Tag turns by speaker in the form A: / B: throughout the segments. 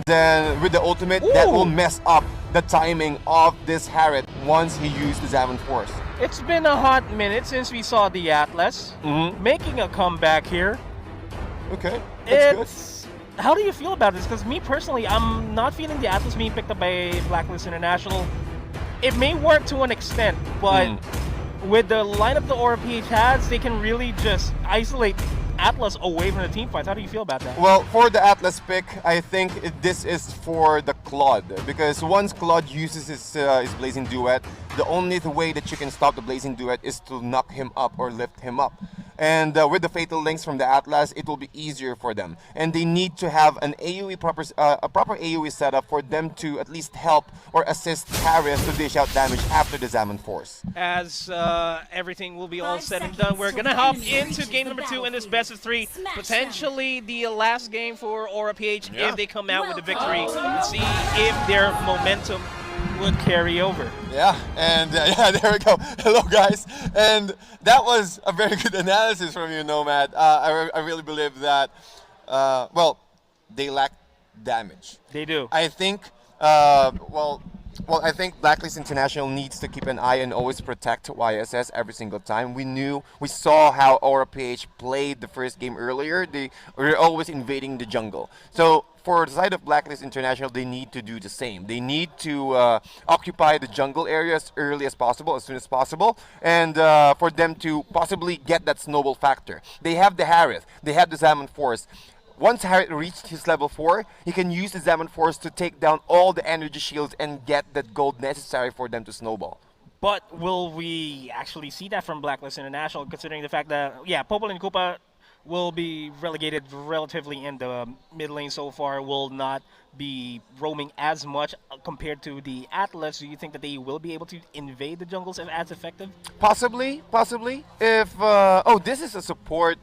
A: then with the ultimate, that will mess up the timing of this Harriet once he used the Zaman Force.
B: It's been a hot minute since we saw the Atlas making a comeback here.
A: Okay, that's good.
B: How do you feel about this? Because me personally, I'm not feeling the Atlas being picked up by Blacklist International. It may work to an extent, but with the lineup the AusterForce has, they can really just isolate Atlas away from the team fights. How do you feel about that?
A: Well, for the Atlas pick, I think this is for the Claude, because once Claude uses his Blazing Duet, the only way that you can stop the Blazing Duet is to knock him up or lift him up. And with the Fatal Links from the Atlas, it will be easier for them. And they need to have an AoE a proper AoE setup for them to at least help or assist Harris to dish out damage after the Zaman Force.
B: As everything will be all said and done, we're going to hop into game number 2 in this best of 3. Potentially the last game for AusterForce if they come out with a victory, and see if their momentum would carry over.
A: Yeah, and yeah, there we go. Hello, guys. And that was a very good analysis from you, Nomad. I really believe that, well, they lack damage.
B: They do.
A: I think, well, I think Blacklist International needs to keep an eye and always protect YSS every single time. We saw how AusterForce played the first game earlier. They were always invading the jungle. So for the side of Blacklist International, they need to do the same. They need to occupy the jungle area as early as possible, as soon as possible, and for them to possibly get that snowball factor. They have the Harith, they have the Zaman Force. Once Harriet reached his level 4, he can use the Zaman Force to take down all the energy shields and get that gold necessary for them to snowball.
B: But will we actually see that from Blacklist International, considering the fact that, yeah, Popol and Koopa will be relegated relatively in the mid lane so far, will not be roaming as much compared to the Atlas? Do you think that they will be able to invade the jungles as effective?
A: Possibly, possibly. If, oh, this is a support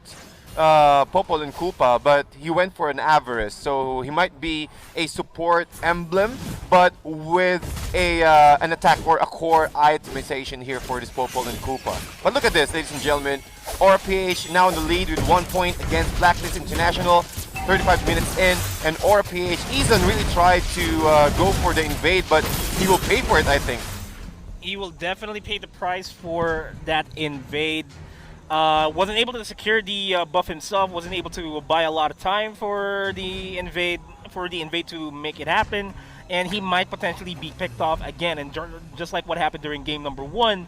A: Popol and Koopa, but he went for an Avarice, so he might be a support emblem, but with a an attack or a core itemization here for this Popol and Koopa. But look at this, ladies and gentlemen. AusterForce now in the lead with 1 point against Blacklist International. 35 minutes in, and AusterForce, Izan really tried to go for the invade, but he will pay for it, I think.
B: He will definitely pay the price for that invade. Wasn't able to secure the buff himself, wasn't able to buy a lot of time for the invade to make it happen, and he might potentially be picked off again. And just like what happened during game number 1,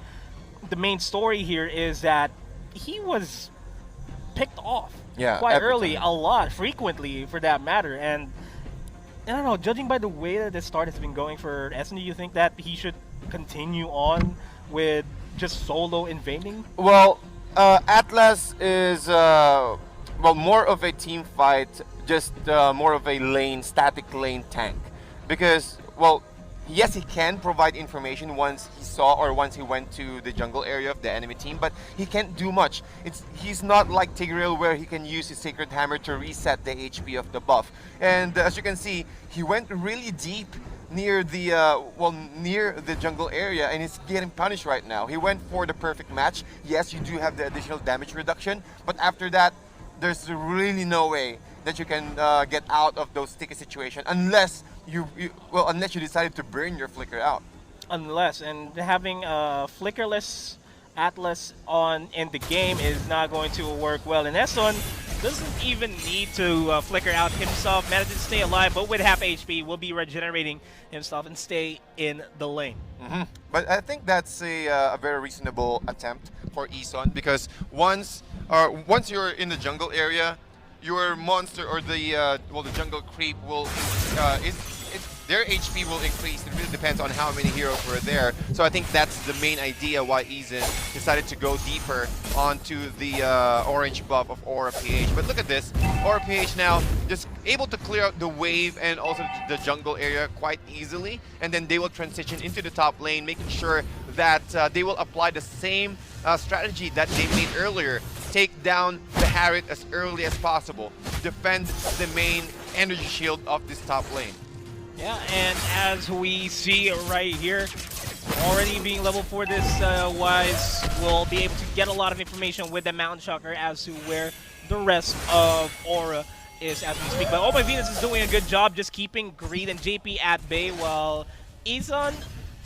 B: the main story here is that he was picked off quite early, a lot, frequently for that matter. And I don't know, judging by the way that this start has been going for Essen, do you think that he should continue on with just solo invading?
A: Well, Atlas is well, more of a team fight, just more of a lane, static lane tank. Because, well, yes, he can provide information once he saw or once he went to the jungle area of the enemy team, but he can't do much. He's not like Tigreal where he can use his Sacred Hammer to reset the HP of the buff. And as you can see, he went really deep near the near the jungle area, and he's getting punished right now. He went for the perfect match. Yes, you do have the additional damage reduction, but after that, there's really no way that you can get out of those sticky situations unless unless you decided to burn your flicker out.
B: And having a flickerless Atlas on in the game is not going to work well. And Esson doesn't even need to flicker out himself, manages to stay alive, but with half HP will be regenerating himself and stay in the lane.
A: But I think that's a very reasonable attempt for Eson, because once you're in the jungle area, your monster or the jungle creep will their HP will increase. It really depends on how many heroes were there. So I think that's the main idea why Izan decided to go deeper onto the orange buff of AusterForce. But look at this, AusterForce now just able to clear out the wave and also the jungle area quite easily, and then they will transition into the top lane, making sure that they will apply the same strategy that they made earlier. Take down the Harriet as early as possible. Defend the main energy shield of this top lane.
B: Yeah, and as we see right here, already being level 4, this Wise will be able to get a lot of information with the Mountain Shocker as to where the rest of Aura is as we speak. But Oh My Venus is doing a good job just keeping Greed and JP at bay, while Isan,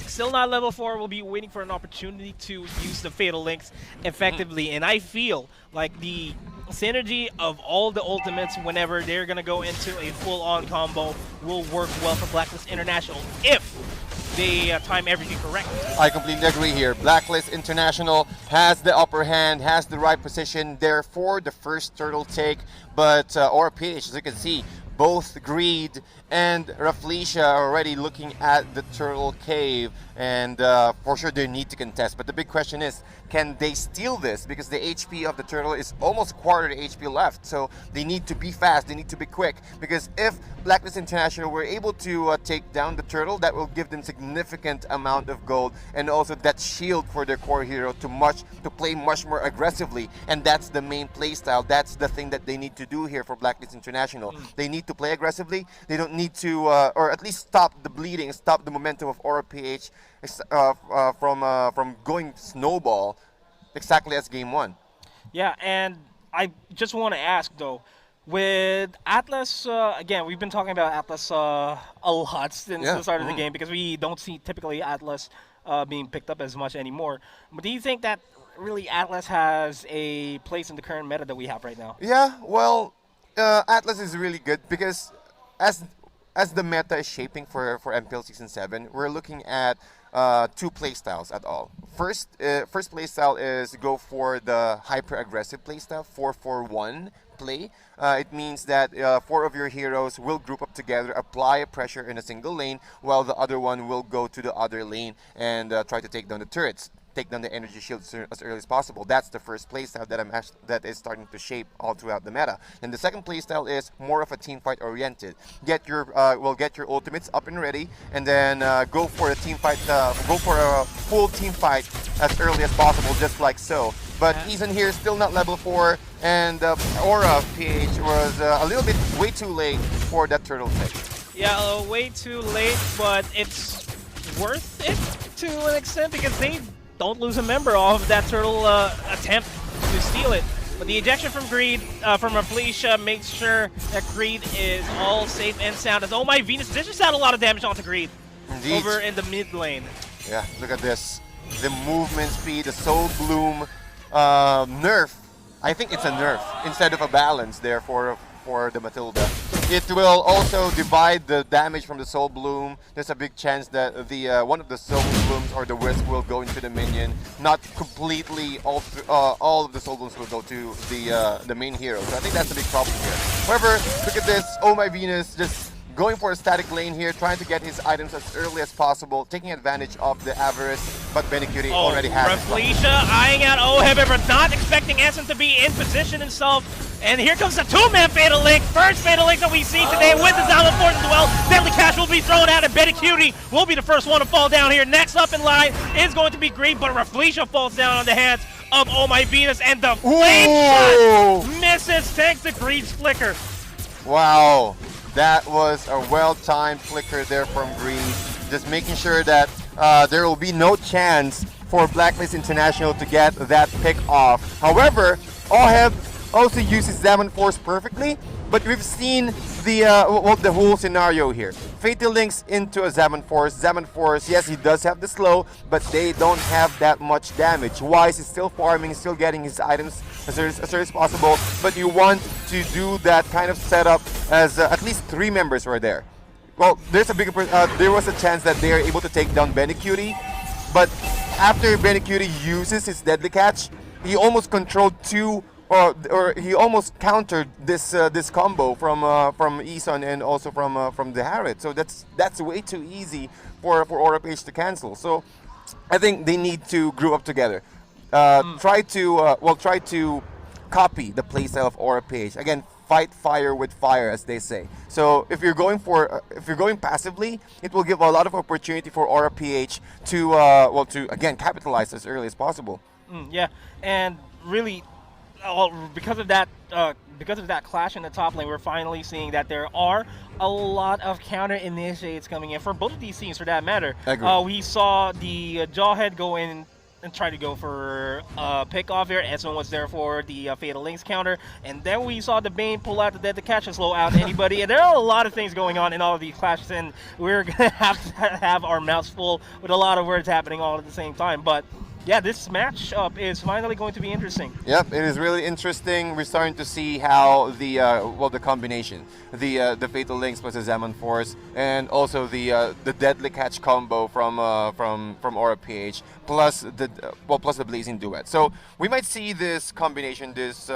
B: still not level 4, will be waiting for an opportunity to use the Fatal Links effectively. And I feel like the synergy of all the ultimates whenever they're going to go into a full-on combo will work well for Blacklist International if they time everything correct.
A: I completely agree here. Blacklist International has the upper hand, has the right position there for the first turtle take, but AusterForce, as you can see, both Greed and Raflesia are already looking at the turtle cave, and for sure they need to contest. But the big question is, can they steal this? Because the HP of the turtle is almost quarter the HP left, so they need to be fast, they need to be quick, because if Blacklist International were able to take down the turtle, that will give them significant amount of gold, and also that shield for their core hero to play much more aggressively, and that's the main play style. That's the thing that they need to do here for Blacklist International. They need to play aggressively. They don't need to, or at least stop the bleeding, stop the momentum of AusterForce from going snowball, exactly as game 1.
B: Yeah, and I just want to ask though, with Atlas, again, we've been talking about Atlas a lot since the start of the game because we don't see typically Atlas being picked up as much anymore. But do you think that really Atlas has a place in the current meta that we have right now?
A: Yeah, well, Atlas is really good because as the meta is shaping for MPL Season 7, we're looking at 2 playstyles at all. First playstyle is go for the hyper-aggressive playstyle, 4-4-1 play. It means that 4 of your heroes will group up together, apply pressure in a single lane, while the other one will go to the other lane and try to take down the turrets, take down the energy shields as early as possible. That's the first playstyle that is starting to shape all throughout the meta. And the second playstyle is more of a team fight oriented. Get your ultimates up and ready, and then go for a team fight. Go for a full team fight as early as possible, just like so. But Isan here still not level 4, and AusterForce was a little bit way too late for that turtle take.
B: Yeah, way too late, but it's worth it to an extent because they don't lose a member off of that turtle attempt to steal it. But the ejection from Greed, from Raflesia, makes sure that Greed is all safe and sound. As Oh My Venus dishes out a lot of damage onto Greed.
A: Indeed.
B: Over in the mid lane.
A: Yeah, look at this. The movement speed, the Soul Bloom nerf. I think it's a nerf instead of a balance there for the Matilda. It will also divide the damage from the Soul Bloom. There's a big chance that the one of the Soul Blooms or the Wisp will go into the minion. Not completely all of the Soul Blooms will go to the main hero. So I think that's a big problem here. However, look at this. Oh My Venus just going for a static lane here, trying to get his items as early as possible, taking advantage of the Avarice, but Benicuri already has it.
B: Raflesia eyeing out Oheb, but not expecting Essen to be in position himself. And here comes the 2-man Fatal Link. First Fatal Link that we see today with the Down of Force as well. Deadly Cash will be thrown out, and Benicuri will be the first one to fall down here. Next up in line is going to be Greed, but Raflesia falls down on the hands of Oh My Venus, and the flame shot misses thanks to Greed's flicker.
A: Wow. That was a well-timed flicker there from Greed, just making sure that there will be no chance for Blacklist International to get that pick off. However, Oheb also uses AusterForce perfectly, but we've seen the whole scenario here. Fatal Links into a AusterForce. AusterForce, yes, he does have the slow, but they don't have that much damage. Wise is still farming, still getting his items as early as possible, but you want to do that kind of setup as at least 3 members were there. Well, there's a bigger there was a chance that they are able to take down Benicuri, but after Benicuri uses his Deadly Catch, he almost controlled 2 or he almost countered this this combo from Isan and also from the Harriet. So that's way too easy for AusterForce to cancel. So I think they need to group up together. Try to copy the playstyle of AusterForce. Again, fight fire with fire, as they say. So if you're going passively, it will give a lot of opportunity for AusterForce to again capitalize as early as possible.
B: Yeah, and really, because of that clash in the top lane, we're finally seeing that there are a lot of counter initiates coming in for both of these teams, for that matter.
A: I agree.
B: We saw the Jawhead go in and try to go for pickoff here. S1 was there for the Fatal Links counter, and then we saw the Bane pull out the Deadly Catch and slow out anybody. And there are a lot of things going on in all of these clashes, and we're gonna have to have our mouths full with a lot of words happening all at the same time. But yeah, this matchup is finally going to be interesting.
A: Yep, it is really interesting. We're starting to see how the the combination, the Fatal Links plus the AusterForce, and also the Deadly Catch combo from Aura-PH plus the Blazing Duet. So we might see this combination, this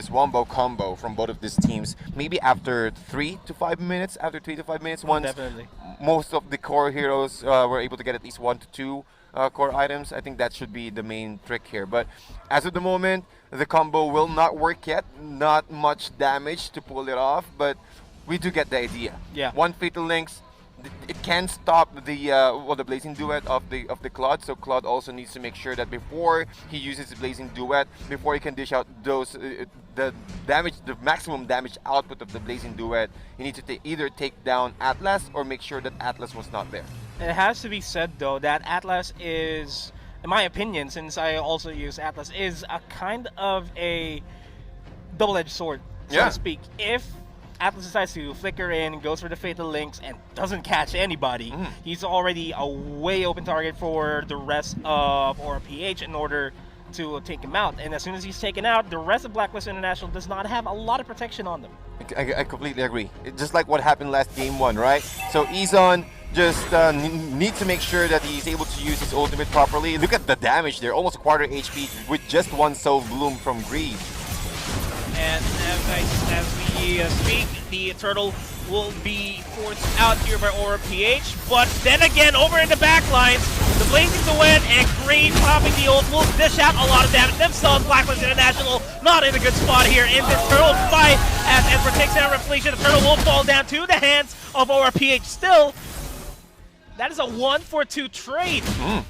A: Wombo combo from both of these teams, maybe after 3 to 5 minutes. After 3 to 5 minutes, once
B: Definitely.
A: most of the core heroes were able to get at least 1 to 2 core items. I think that should be the main trick here. But as of the moment, the combo will not work yet. Not much damage to pull it off, but we do get the idea.
B: Yeah.
A: One Fatal Links, it can stop the the Blazing Duet of the Claude. So Claude also needs to make sure that before he uses the Blazing Duet, before he can dish out those the maximum damage output of the Blazing Duet, he needs to either take down Atlas or make sure that Atlas was not there.
B: It has to be said, though, that Atlas is, in my opinion, since I also use Atlas, is a kind of a double-edged sword, so
A: Yeah.
B: to speak. If Atlas decides to flicker in, goes for the Fatal Links, and doesn't catch anybody, he's already a way open target for the rest of Aura-PH in order to take him out. And as soon as he's taken out, the rest of Blacklist International does not have a lot of protection on them.
A: I completely agree. Just like what happened last game 1, right? So Izon just needs to make sure that he's able to use his ultimate properly. Look at the damage there, almost a quarter HP with just one Soul Bloom from Greed.
B: And as we speak, the turtle will be forced out here by Aura-PH. But then again, over in the back lines, the Blazing Duet and Green popping the ult will dish out a lot of damage themselves. Blacklist International not in a good spot here in this turtle fight. As Esper takes down Reflection, the turtle will fall down to the hands of Aura-PH. Still, that is a 1-for-2 trade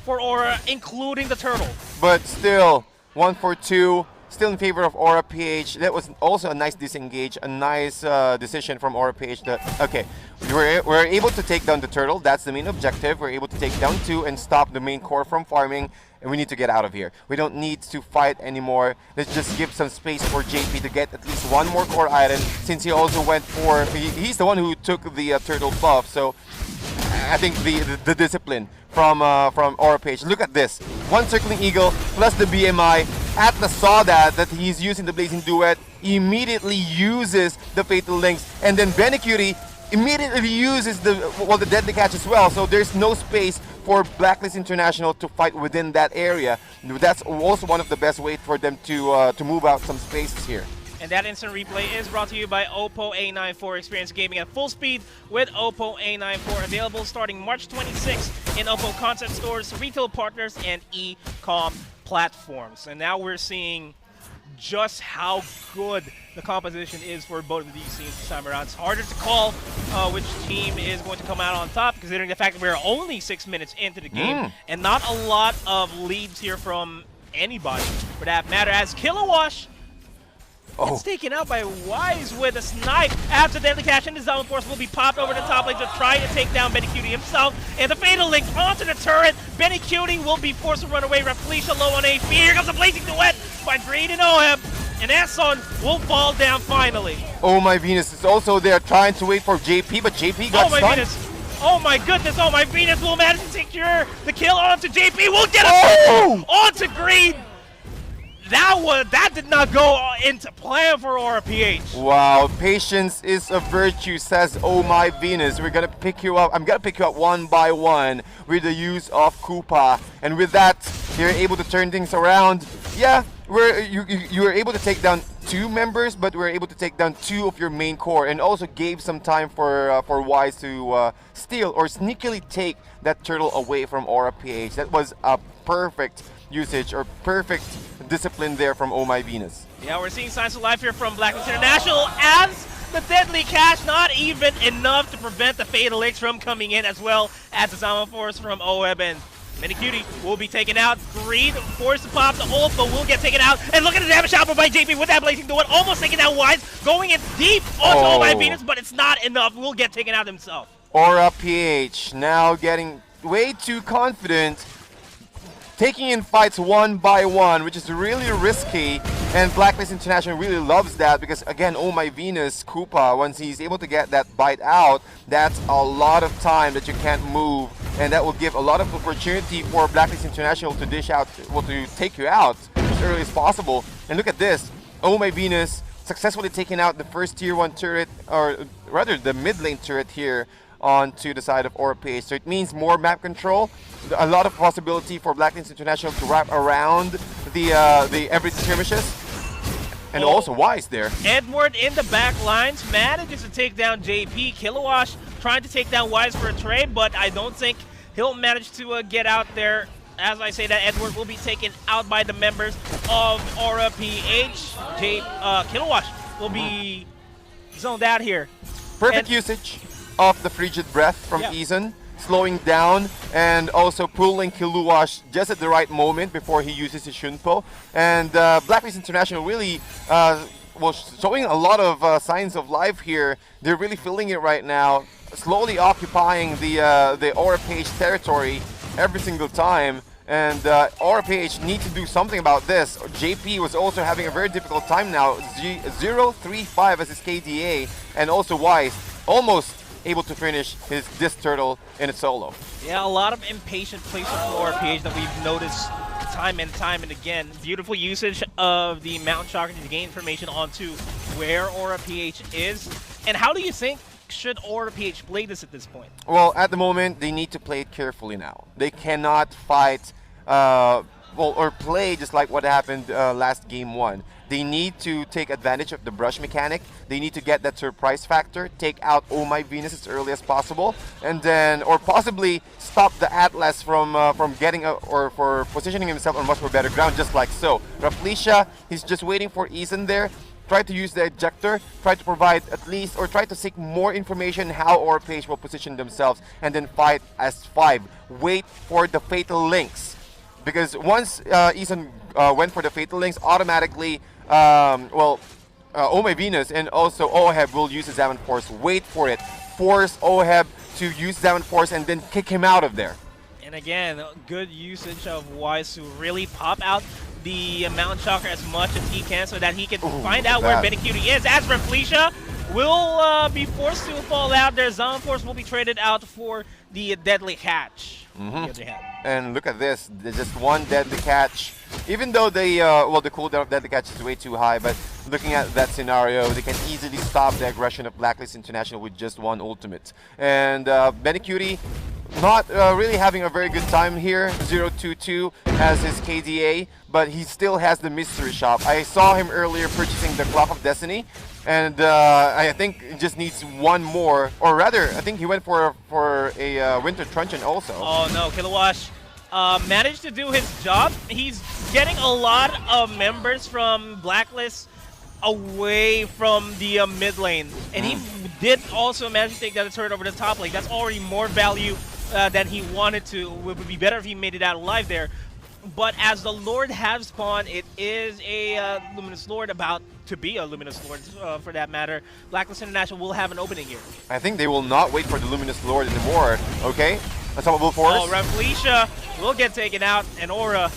B: for Aura, including the turtle.
A: But still, 1 for 2. Still in favor of Aura-PH. That was also a nice disengage, a nice decision from Aura-PH. Okay, we're able to take down the turtle. That's the main objective. We're able to take down 2 and stop the main core from farming. And we need to get out of here. We don't need to fight anymore. Let's just give some space for JP to get at least 1 more core item, since he also went for... He's the one who took the turtle buff. So I think the discipline from Aura-PH. Look at this. 1 Circling Eagle plus the BMI. Atlas saw that he's using the Blazing Duet, immediately uses the Fatal Links, and then Benecutie immediately uses the Deadly Catch as well. So there's no space for Blacklist International to fight within that area. That's also one of the best ways for them to move out some spaces here.
B: And that instant replay is brought to you by Oppo A94. Experience gaming at full speed with Oppo A94. Available starting March 26th in Oppo concept stores, retail partners, and e-com platforms. And now we're seeing just how good the composition is for both of these teams this time around. It's harder to call which team is going to come out on top, considering the fact that we're only 6 minutes into the game and not a lot of leads here from anybody for that matter, as Kilowash gets taken out by Wise with a snipe. After Deadly Catch and the AusterForce will be popped over the top lane to try to take down Benecutie himself. And the Fatal Link onto the turret. Benecutie will be forced to run away. Reflection low on HP. Here comes a Blazing Duet by Green and Oheb. And Esson will fall down finally.
A: Oh my Venus is also there trying to wait for JP, but JP got stunned.
B: Venus. Oh my goodness, oh my Venus will manage to secure the kill onto JP. We'll get a onto Green. That did not go into plan for Aura-PH.
A: Wow, patience is a virtue, says Oh My Venus. We're gonna pick you up. I'm gonna pick you up 1 by 1 with the use of Koopa, and with that, you're able to turn things around. Yeah, you were able to take down 2 members, but we're able to take down 2 of your main core, and also gave some time for Wise to steal or sneakily take that turtle away from Aura-PH. That was a perfect usage or perfect discipline there from Oh My Venus.
B: Yeah, we're seeing signs of life here from Blacklist International as the Deadly Catch, not even enough to prevent the Fatal Links from coming in, as well as the AusterForce from Oheb, and Benecutie will be taken out. Greed forced to pop the ult, but will get taken out. And look at the damage output by JP with that Blazing Duet, almost taking out Wise, going in deep onto Oh My Venus, but it's not enough. Will get taken out himself.
A: Aura-PH now getting way too confident, taking in fights one by one, which is really risky. And Blacklist International really loves that because, again, oh my Venus, Koopa, once he's able to get that bite out, that's a lot of time that you can't move. And that will give a lot of opportunity for Blacklist International to dish out, well, to take you out as early as possible. And look at this, oh my Venus successfully taking out the first tier 1 turret, or rather the mid lane turret here onto the side of AusterForce. So it means more map control, a lot of possibility for Blacklist International to wrap around the every skirmishes, and also Wise there.
B: Edward in the back lines manages to take down JP. Kilowash trying to take down Wise for a trade, but I don't think he'll manage to get out there. As I say that, Edward will be taken out by the members of AusterForce. Kilowash will be zoned out here.
A: Perfect usage of the Frigid Breath from Eason, slowing down and also pulling Kilowash just at the right moment before he uses his Shunpo. And Blacklist International really was showing a lot of signs of life here. They're really feeling it right now, slowly occupying the AusterForce territory every single time. And AusterForce need to do something about this. JP was also having a very difficult time now. 0-3-5 as his KDA, and also Wise almost able to finish his disc turtle in a solo.
B: Yeah, a lot of impatient plays from AusterForce that we've noticed time and again. Beautiful usage of the Mountain Shocker to gain information onto where AusterForce is. And how do you think should AusterForce play this at this point?
A: Well, at the moment, they need to play it carefully now. They cannot fight, or play just like what happened last game 1. They need to take advantage of the brush mechanic. They need to get that surprise factor, take out Oh My Venus as early as possible, and then, or possibly stop the Atlas from getting or for positioning himself on much more better ground, just like so. Rafflesia, he's just waiting for Eason there. Try to use the ejector, try to provide at least, or try to seek more information how AusterForce will position themselves, and then fight as 5. Wait for the Fatal Links. Because once Eason went for the Fatal Links, automatically, Oh My Venus and also Oheb will use the Zaman Force. Wait for it. Force Oheb to use Zaman Force and then kick him out of there.
B: And again, good usage of Wise to really pop out the Mountain Shocker as much as he can so that he can find out where Benecutie is. As Rafflesia will be forced to fall out, their Zaman Force will be traded out for the Deadly Catch.
A: And look at this, there's just one Deadly Catch. Even though the cooldown of Deadly Catch is way too high, but looking at that scenario, they can easily stop the aggression of Blacklist International with just one ultimate. And Benecutie not really having a very good time here. 0-2-2 as his KDA, but he still has the mystery shop. I saw him earlier purchasing the Clock of Destiny, and I think he just needs one more, or rather, I think he went for a Winter Truncheon also.
B: Oh no, Kilowash managed to do his job. He's getting a lot of members from Blacklist away from the mid lane, and he did also manage to take that turret over the top lane. That's already more value than he wanted to. It would be better if he made it out alive there. But as the Lord has spawned, it is a Luminous Lord, about to be a Luminous Lord for that matter. Blacklist International will have an opening here.
A: I think they will not wait for the Luminous Lord anymore, okay? Unstoppable Force.
B: Oh, Rafflesia will get taken out, and Aura,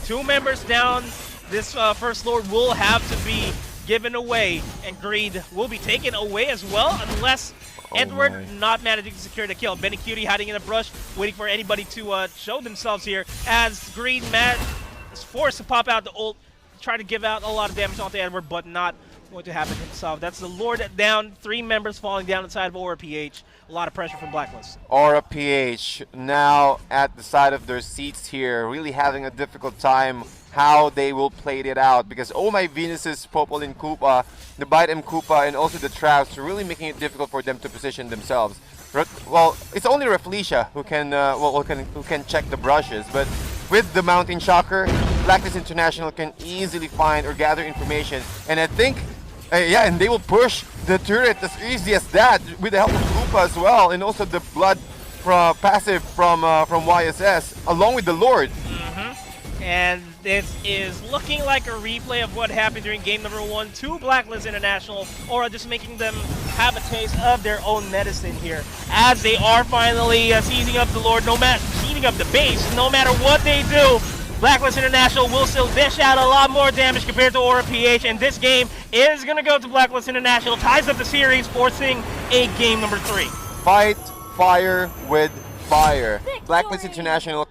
B: 2 members down. This First Lord will have to be given away, and Greed will be taken away as well, unless Edward not managing to secure the kill. Benecutie hiding in the brush, waiting for anybody to show themselves here, as Greed is forced to pop out the ult, try to give out a lot of damage onto Edward, but not going to happen himself. That's the Lord down, 3 members falling down inside of AusterForce. A lot of pressure from Blacklist.
A: AusterForce now at the side of their seats here, really having a difficult time how they will play it out, because Oh My Venus's Popol and Koopa, the Bite M Koopa, and also the Traps are really making it difficult for them to position themselves. Well, it's only Rafflesia who can who can check the brushes, but with the Mountain Shocker, Blacklist International can easily find or gather information, and I think and they will push the turret as easy as that with the help of Koopa as well, and also the blood passive from YSS along with the Lord.
B: And this is looking like a replay of what happened during game number 1 to Blacklist International, or just making them have a taste of their own medicine here, as they are finally seizing up the Lord, seizing up the base. No matter what they do, Blacklist International will still dish out a lot more damage compared to AusterForce, and this game is going to go to Blacklist International, ties up the series, forcing a game number 3.
A: Fight fire with fire. Blacklist International